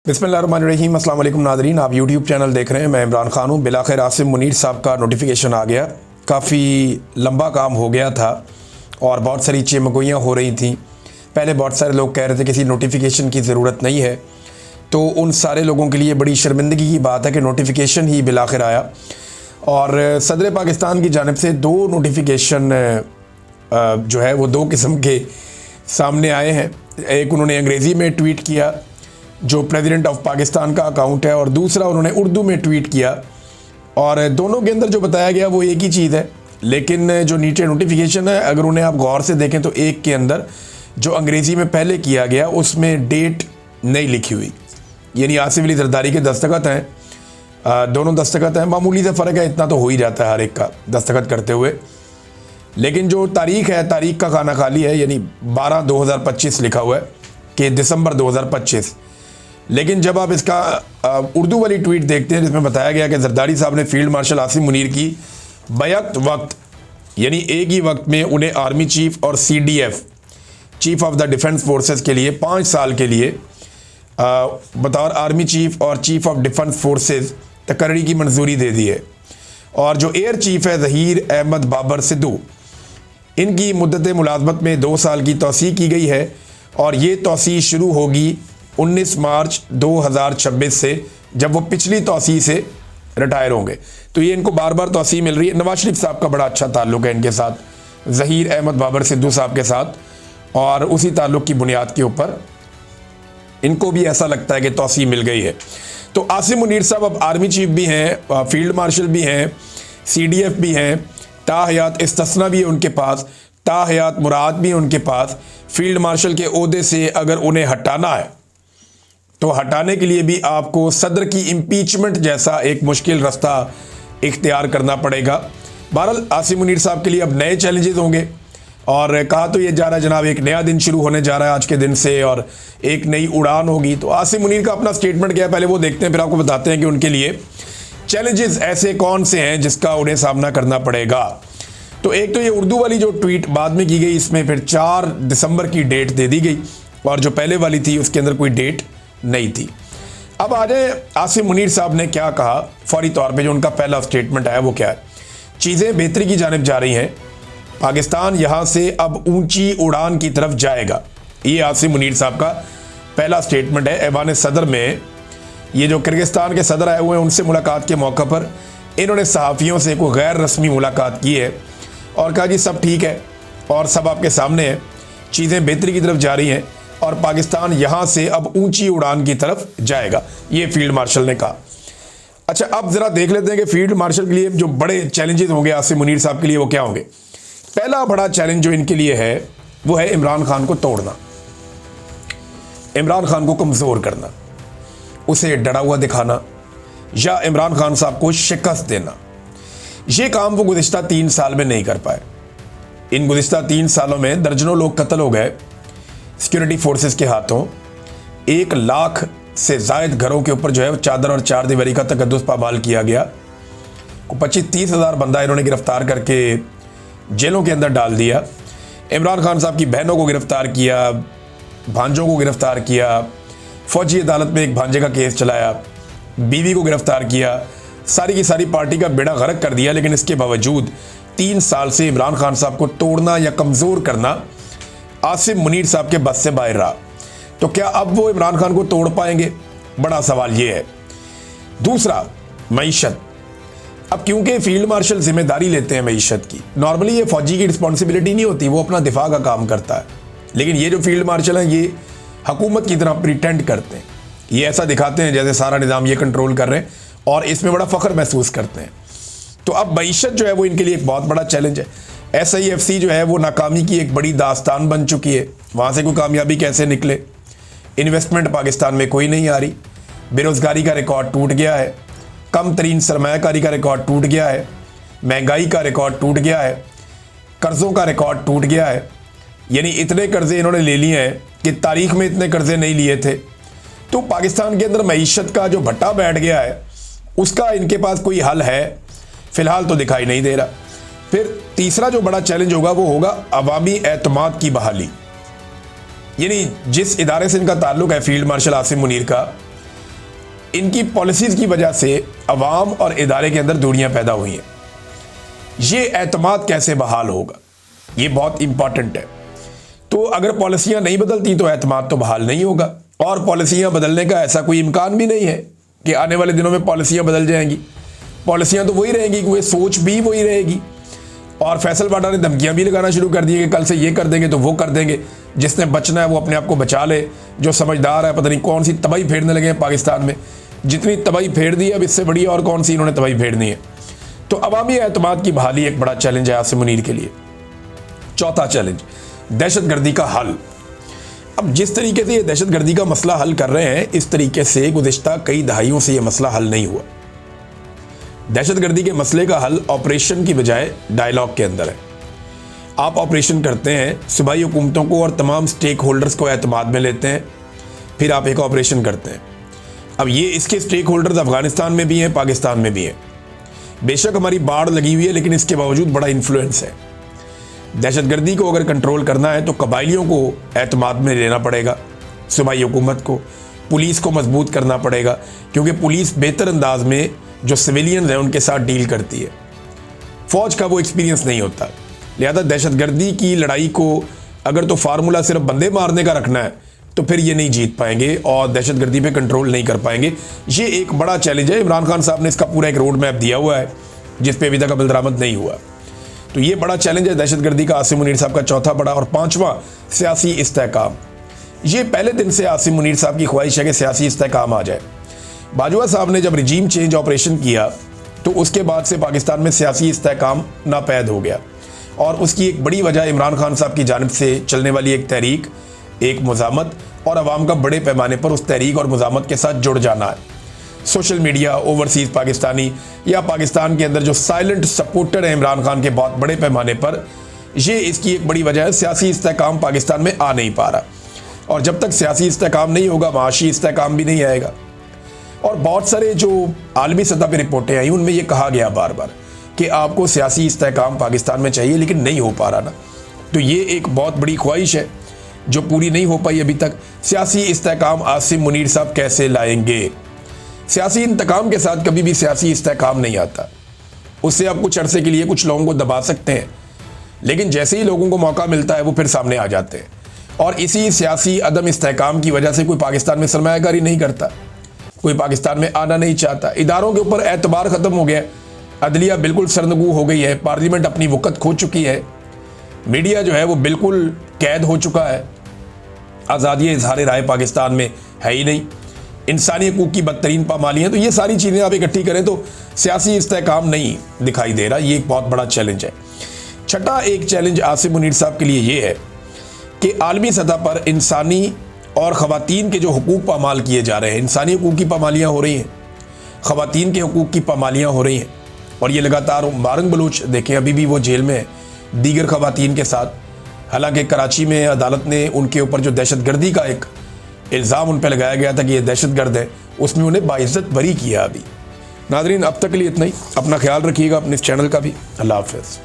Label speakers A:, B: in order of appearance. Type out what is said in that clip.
A: बिस्मिल्लाहिर्रहमानिर्रहीम। अस्सलाम वालेकुम नाज़रीन, आप यूट्यूब चैनल देख रहे हैं। मैं इमरान खान हूँ। बिलाखिर आसिम मुनीर साहब का नोटिफिकेशन आ गया। काफ़ी लंबा काम हो गया था और बहुत सारी चमगोइयाँ हो रही थी। पहले बहुत सारे लोग कह रहे थे किसी नोटिफिकेशन की ज़रूरत नहीं है, तो उन सारे लोगों के लिए बड़ी शर्मिंदगी की बात है कि नोटिफिकेशन ही बिलाखिर आया। और सदर पाकिस्तान की जानिब से दो नोटिफिकेशन जो है वो दो किस्म के सामने आए हैं। एक उन्होंने अंग्रेज़ी में ट्वीट किया जो प्रेसिडेंट ऑफ पाकिस्तान का अकाउंट है, और दूसरा उन्होंने उर्दू में ट्वीट किया, और दोनों के अंदर जो बताया गया वो एक ही चीज़ है। लेकिन जो नीचे नोटिफिकेशन है, अगर उन्हें आप गौर से देखें तो एक के अंदर जो अंग्रेज़ी में पहले किया गया उसमें डेट नहीं लिखी हुई, यानी आसिफ अली जरदारी के दस्तखत हैं। दोनों दस्तखत हैं, मामूली से फ़र्क है, इतना तो हो ही जाता है हर एक का दस्तखत करते हुए। लेकिन जो तारीख़ है, तारीख़ का खाना खाली है, यानी 12/2025 लिखा हुआ है कि दिसंबर 2025। लेकिन जब आप इसका उर्दू वाली ट्वीट देखते हैं जिसमें बताया गया कि जरदारी साहब ने फील्ड मार्शल आसिम मुनीर की बैक वक्त, यानी एक ही वक्त में उन्हें आर्मी चीफ और CDF chief of the defence forces के लिए 5 साल के लिए बतौर आर्मी चीफ और चीफ ऑफ डिफेंस फोर्सेस तकर्री की मंजूरी दे दी है। और जो एयर चीफ है ज़हीर अहमद बाबर सिद्धू, इनकी मुद्दत मुलाजमत में 2 साल की तौसीक़ की गई है, और ये तौसीक़ शुरू होगी 19 मार्च 2026 से, जब वो पिछली तौसीक़ से रिटायर होंगे। तो ये इनको बार बार तौसीक़ मिल रही है। नवाज शरीफ साहब का बड़ा अच्छा ताल्लुक़ है इनके साथ, ज़हीर अहमद बाबर सिद्धू साहब के साथ, और उसी ताल्लुक़ की बुनियाद के ऊपर इनको भी ऐसा लगता है कि तौसीक़ मिल गई है। तो आसिम मुनीर साहब अब आर्मी चीफ भी हैं, फील्ड मार्शल भी हैं, CDF भी हैं, ताहयात इस्तिस्ना भी है उनके पास, ताहयात मुराद भी है उनके पास। फील्ड मार्शल के ओहदे से अगर उन्हें हटाना है तो हटाने के लिए भी आपको सदर की इम्पीचमेंट जैसा एक मुश्किल रास्ता इख्तियार करना पड़ेगा। बहरहाल आसिम मुनीर साहब के लिए अब नए चैलेंजेस होंगे, और कहा तो ये जा रहा है जनाब, एक नया दिन शुरू होने जा रहा है आज के दिन से, और एक नई उड़ान होगी। तो आसिम मुनीर का अपना स्टेटमेंट क्या है, पहले वो देखते हैं, फिर आपको बताते हैं कि उनके लिए चैलेंजेस ऐसे कौन से हैं जिसका उन्हें सामना करना पड़ेगा। तो एक तो ये उर्दू वाली जो ट्वीट बाद में की गई, इसमें फिर 4 दिसंबर की डेट दे दी गई, और जो पहले वाली थी उसके अंदर कोई डेट नहीं थी। अब आ जाए आसिम मुनीर साहब ने क्या कहा फौरी तौर पे, जो उनका पहला स्टेटमेंट आया वो क्या है। चीज़ें बेहतरी की जानिब जा रही हैं, पाकिस्तान यहाँ से अब ऊंची उड़ान की तरफ जाएगा। ये आसिम मुनीर साहब का पहला स्टेटमेंट है। ऐवान सदर में ये जो किर्गिस्तान के सदर आए हुए हैं, उनसे मुलाकात के मौके पर इन्होंने सहाफ़ियों से कोई गैर रस्मी मुलाकात की है और कहा जी सब ठीक है और सब आपके सामने है, चीज़ें बेहतरी की तरफ जा रही हैं और पाकिस्तान यहाँ से अब ऊंची उड़ान की तरफ जाएगा, ये फील्ड मार्शल ने कहा। अच्छा, अब ज़रा देख लेते हैं कि फील्ड मार्शल के लिए जो बड़े चैलेंजेस होंगे आसिम मुनीर साहब के लिए वो क्या होंगे। पहला बड़ा चैलेंज जो इनके लिए है वो है इमरान खान को तोड़ना, इमरान खान को कमज़ोर करना, उसे डरा हुआ दिखाना, या इमरान खान साहब को शिकस्त देना। ये काम वो गुज़िश्ता 3 साल में नहीं कर पाए। इन गुज़िश्ता 3 सालों में दर्जनों लोग कत्ल हो गए सिक्योरिटी फोर्सेस के हाथों। 1 लाख से ज़ायद घरों के ऊपर जो है चादर और चार दीवारी का तकद्दुस पामाल किया गया। 25-30 हज़ार बंदा इन्होंने गिरफ्तार करके जेलों के अंदर डाल दिया। इमरान खान साहब की बहनों को गिरफ्तार किया, भांजों को गिरफ्तार किया, फौजी अदालत में एक भांजे का केस चलाया, बीवी को गिरफ्तार किया, सारी की सारी पार्टी का बेड़ा गर्क कर दिया। लेकिन इसके बावजूद 3 साल से इमरान खान साहब को तोड़ना या कमज़ोर करना आसिम मुनीर साहब के बस से बाहर रहा। तो क्या अब वो इमरान खान को तोड़ पाएंगे, बड़ा सवाल ये है। दूसरा, मईशत। अब क्योंकि फील्ड मार्शल जिम्मेदारी लेते हैं मईशत की, नॉर्मली ये फौजी की रिस्पॉन्सिबिलिटी नहीं होती, वो अपना दिफा का काम करता है। लेकिन ये जो फील्ड मार्शल हैं ये हुकूमत की तरह प्रिटेंड करते हैं, ये ऐसा दिखाते हैं जैसे सारा निज़ाम ये कंट्रोल कर रहे हैं, और इसमें बड़ा फ़ख्र महसूस करते हैं। तो अब मईशत जो है वो इनके लिए एक बहुत बड़ा चैलेंज है। SIFC जो है वो नाकामी की एक बड़ी दास्तान बन चुकी है, वहाँ से कोई कामयाबी कैसे निकले। इन्वेस्टमेंट पाकिस्तान में कोई नहीं आ रही, बेरोज़गारी का रिकॉर्ड टूट गया है, कम तरीन सरमायाकारी का रिकॉर्ड टूट गया है, महंगाई का रिकॉर्ड टूट गया है, कर्ज़ों का रिकॉर्ड टूट गया है। यानी इतने कर्ज़े इन्होंने ले लिए हैं कि तारीख़ में इतने कर्ज़े नहीं लिए थे। तो पाकिस्तान के अंदर मईशत का जो भट्टा बैठ गया है उसका इनके पास कोई हल है फ़िलहाल तो दिखाई नहीं दे रहा। फिर तीसरा जो बड़ा चैलेंज होगा वो होगा अवामी एतमाद की बहाली। यानी जिस इदारे से इनका ताल्लुक है फील्ड मार्शल आसिम मुनीर का, इनकी पॉलिसीज़ की वजह से अवाम और इदारे के अंदर दूरियां पैदा हुई हैं। ये एतमाद कैसे बहाल होगा, ये बहुत इंपॉर्टेंट है। तो अगर पॉलिसियां नहीं बदलती तो एतमाद तो बहाल नहीं होगा, और पॉलिसियां बदलने का ऐसा कोई इम्कान भी नहीं है कि आने वाले दिनों में पॉलिसियां बदल जाएंगी। पॉलिसियां तो वही रहेंगी, वो सोच भी वही रहेगी। और फैसल बाडा ने धमकियां भी लगाना शुरू कर दी कि कल से ये कर देंगे तो वो कर देंगे, जिसने बचना है वो अपने आप को बचा ले, जो समझदार है पता नहीं कौन सी तबाही फेरने लगे हैं पाकिस्तान में। जितनी तबाही फेर दी है अब इससे बड़ी और कौन सी इन्होंने तबाही फेरनी है। तो अवामी एतमाद की बहाली एक बड़ा चैलेंज है आसिम मुनीर के लिए। चौथा चैलेंज, दहशतगर्दी का हल। अब जिस तरीके से ये दहशतगर्दी का मसला हल कर रहे हैं, इस तरीके से गुज़िश्ता कई दहाइयों से ये मसला हल नहीं हुआ। दहशतगर्दी के मसले का हल ऑपरेशन की बजाय डायलॉग के अंदर है। आप ऑपरेशन करते हैं, सूबाई हुकूमतों को और तमाम स्टेक होल्डर्स को एतमाद में लेते हैं, फिर आप एक ऑपरेशन करते हैं। अब ये इसके स्टेक होल्डर्स अफगानिस्तान में भी हैं, पाकिस्तान में भी हैं। बेशक हमारी बाढ़ लगी हुई है, लेकिन इसके बावजूद बड़ा इन्फ्लुएंस है। दहशतगर्दी को अगर कंट्रोल करना है तो कबाइलियों को एतमाद में लेना पड़ेगा, सूबाई हुकूमत को, पुलिस को मजबूत करना पड़ेगा, क्योंकि पुलिस बेहतर अंदाज में जो सिविलियन हैं उनके साथ डील करती है। फ़ौज का वो एक्सपीरियंस नहीं होता। लिहाजा दहशतगर्दी की लड़ाई को अगर तो फार्मूला सिर्फ बंदे मारने का रखना है तो फिर ये नहीं जीत पाएंगे और दहशतगर्दी पे कंट्रोल नहीं कर पाएंगे। ये एक बड़ा चैलेंज है। इमरान खान साहब ने इसका पूरा एक रोड मैप दिया हुआ है जिस पे अभी तक अमल दरामद नहीं हुआ। तो ये बड़ा चैलेंज है दहशतगर्दी का आसिम मुनीर साहब का चौथा बड़ा। और पांचवा, सियासी इस्तेहकाम। ये पहले दिन से आसिम मुनीर साहब की ख्वाहिश है कि सियासी इस्तेहकाम आ जाए। बाजवा साहब ने जब रिजीम चेंज ऑपरेशन किया तो उसके बाद से पाकिस्तान में सियासी इस्तेहकाम नापैद हो गया, और उसकी एक बड़ी वजह इमरान खान साहब की जानिब से चलने वाली एक तहरीक, एक मुज़ामत और अवाम का बड़े पैमाने पर उस तहरीक और मुज़ामत के साथ जुड़ जाना है। सोशल मीडिया, ओवरसीज़ पाकिस्तानी या पाकिस्तान के अंदर जो साइलेंट सपोर्टर है इमरान खान के बहुत बड़े पैमाने पर, ये इसकी एक बड़ी वजह है। सियासी इस्तेहकाम पाकिस्तान में आ नहीं पा रहा, और जब तक सियासी इस्तेहकाम नहीं होगा माशी इस्तेहकाम भी नहीं आएगा। और बहुत सारे जो आलमी सतह पर रिपोर्टें आई उनमें ये कहा गया बार बार कि आपको सियासी इस्तेहकाम पाकिस्तान में चाहिए, लेकिन नहीं हो पा रहा ना। तो ये एक बहुत बड़ी ख्वाहिश है जो पूरी नहीं हो पाई अभी तक। सियासी इस्तेहकाम आसिम मुनीर साहब कैसे लाएंगे? सियासी इंतकाम के साथ कभी भी सियासी इस्तेहकाम नहीं आता। उससे आप कुछ अरसे के लिए कुछ लोगों को दबा सकते हैं, लेकिन जैसे ही लोगों को मौका मिलता है वो फिर सामने आ जाते हैं। और इसी सियासी अदम इस्तेहकाम की वजह से कोई पाकिस्तान में सरमायाकारी नहीं करता, कोई पाकिस्तान में आना नहीं चाहता। इदारों के ऊपर एतबार ख़त्म हो गया, अदलिया बिल्कुल सरनगू हो गई है, पार्लियामेंट अपनी वक़्त खो चुकी है, मीडिया जो है वो बिल्कुल कैद हो चुका है, आज़ादी इजहार राय पाकिस्तान में है ही नहीं, इंसानी हकूक़ की बदतरीन पामाली हैं। तो ये सारी चीज़ें आप इकट्ठी करें तो सियासी इस्तेहकाम नहीं दिखाई दे रहा। ये एक बहुत बड़ा चैलेंज है। छठा एक चैलेंज आसिम मुनीर साहब के लिए ये है कि आलमी सतह पर इंसानी और ख़वातीन के जो हकूक़ पामाल किए जा रहे हैं, इंसानी हकूक़ की पामालियाँ हो रही हैं, ख़वातीन के हकूक़ की पामालियाँ हो रही हैं, और ये लगातार मारंग बलूच देखें अभी भी वो जेल में है दीगर ख़वातीन के साथ। हालांकि कराची में अदालत ने उनके ऊपर जो दहशतगर्दी का एक इल्ज़ाम उन पर लगाया गया था कि ये दहशतगर्द है, उसमें उन्हें बाइज़्ज़त बरी किया अभी। नाज़रीन, अब तक के लिए इतना ही। अपना ख्याल रखिएगा, अपने इस चैनल का भी। अल्लाह हाफ़िज़।